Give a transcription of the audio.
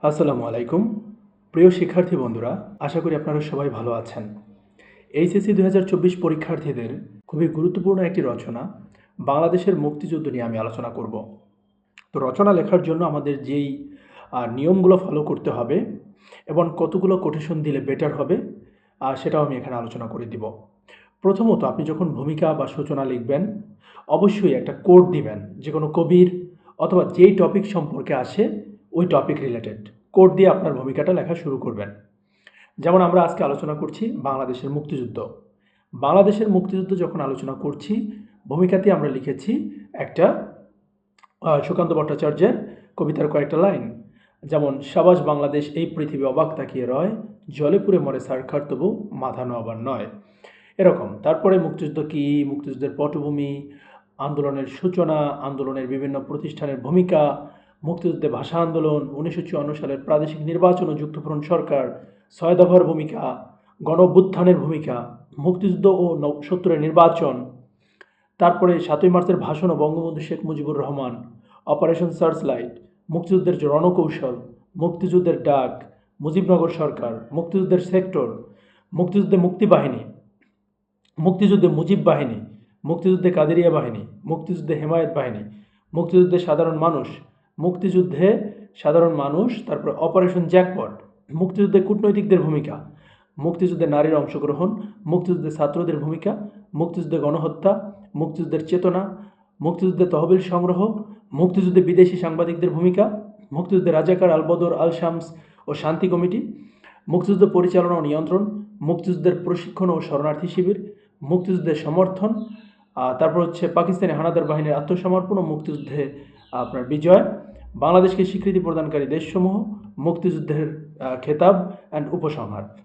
আসসালামু আলাইকুম। প্রিয় শিক্ষার্থী বন্ধুরা, আশা করি আপনারা সবাই ভালো আছেন। এইচএসসি ২০২৪ পরীক্ষার্থীদের খুবই গুরুত্বপূর্ণ একটি রচনা বাংলাদেশের মুক্তিযুদ্ধ নিয়ে আমি আলোচনা করব। তো রচনা লেখার জন্য আমাদের যেই নিয়মগুলো ফলো করতে হবে এবং কতগুলো কোটেশন দিলে বেটার হবে সেটাও আমি এখানে আলোচনা করে দিব। প্রথমত আপনি যখন ভূমিকা বা সূচনা লিখবেন অবশ্যই একটা কোট দিবেন, যে কোনো কবির অথবা যেই টপিক সম্পর্কে আসে ওই টপিক রিলেটেড কোট দিয়ে আপনার ভূমিকাটা লেখা শুরু করবেন। যেমন আমরা আজকে আলোচনা করছি বাংলাদেশের মুক্তিযুদ্ধ। বাংলাদেশের মুক্তিযুদ্ধ যখন আলোচনা করছি, ভূমিকাতে আমরা লিখেছি একটা সুকান্ত ভট্টাচার্যের কবিতার কয়েকটা লাইন, যেমন সাবাস বাংলাদেশ এই পৃথিবী অবাক তাকিয়ে রয়, জলে পুড়ে মরে সারখার তবু মাথা নোয়াবার নয়। এরকম। তারপরে মুক্তিযুদ্ধ কী, মুক্তিযুদ্ধের পটভূমি, আন্দোলনের সূচনা, আন্দোলনের বিভিন্ন প্রতিষ্ঠানের ভূমিকা, মুক্তিযুদ্ধে ভাষা আন্দোলন, ১৯৫৪ সালের প্রাদেশিক নির্বাচন ও যুক্তফ্রন্ট সরকার, ৬ দফার ভূমিকা, গণ অভ্যুত্থানের ভূমিকা, মুক্তিযুদ্ধ ও ৭০-এর নির্বাচন, তারপরে ৭ই মার্চের ভাষণ ও বঙ্গবন্ধু শেখ মুজিবুর রহমান, অপারেশন সার্চলাইট, মুক্তিযুদ্ধের যে রণকৌশল, মুক্তিযুদ্ধের ডাক, মুজিবনগর সরকার, মুক্তিযুদ্ধের সেক্টর, মুক্তিযুদ্ধে মুক্তিবাহিনী, মুক্তিযুদ্ধে মুজিব বাহিনী, মুক্তিযুদ্ধে কাদেরিয়া বাহিনী, মুক্তিযুদ্ধে হেমায়েত বাহিনী, মুক্তিযুদ্ধে সাধারণ মানুষ, মুক্তিযুদ্ধে সাধারণ মানুষ, তারপর অপারেশন জ্যাকপট, মুক্তিযুদ্ধে কূটনৈতিকদের ভূমিকা, মুক্তিযুদ্ধে নারীর অংশগ্রহণ, মুক্তিযুদ্ধে ছাত্রদের ভূমিকা, মুক্তিযুদ্ধে গণহত্যা, মুক্তিযুদ্ধের চেতনা, মুক্তিযুদ্ধে তহবিল সংগ্রহ, মুক্তিযুদ্ধে বিদেশি সাংবাদিকদের ভূমিকা, মুক্তিযুদ্ধে রাজাকার আলবদর আল শামস ও শান্তি কমিটি, মুক্তিযুদ্ধ পরিচালনা ও নিয়ন্ত্রণ, মুক্তিযুদ্ধের প্রশিক্ষণ ও শরণার্থী শিবির, মুক্তিযুদ্ধের সমর্থন, তারপর হচ্ছে পাকিস্তানি হানাদার বাহিনীর আত্মসমর্পণ ও মুক্তিযুদ্ধে আপনার বিজয়, বাংলাদেশকে স্বীকৃতি প্রদানকারী দেশসমূহ, মুক্তিযুদ্ধের খেতাব অ্যান্ড উপসংহার।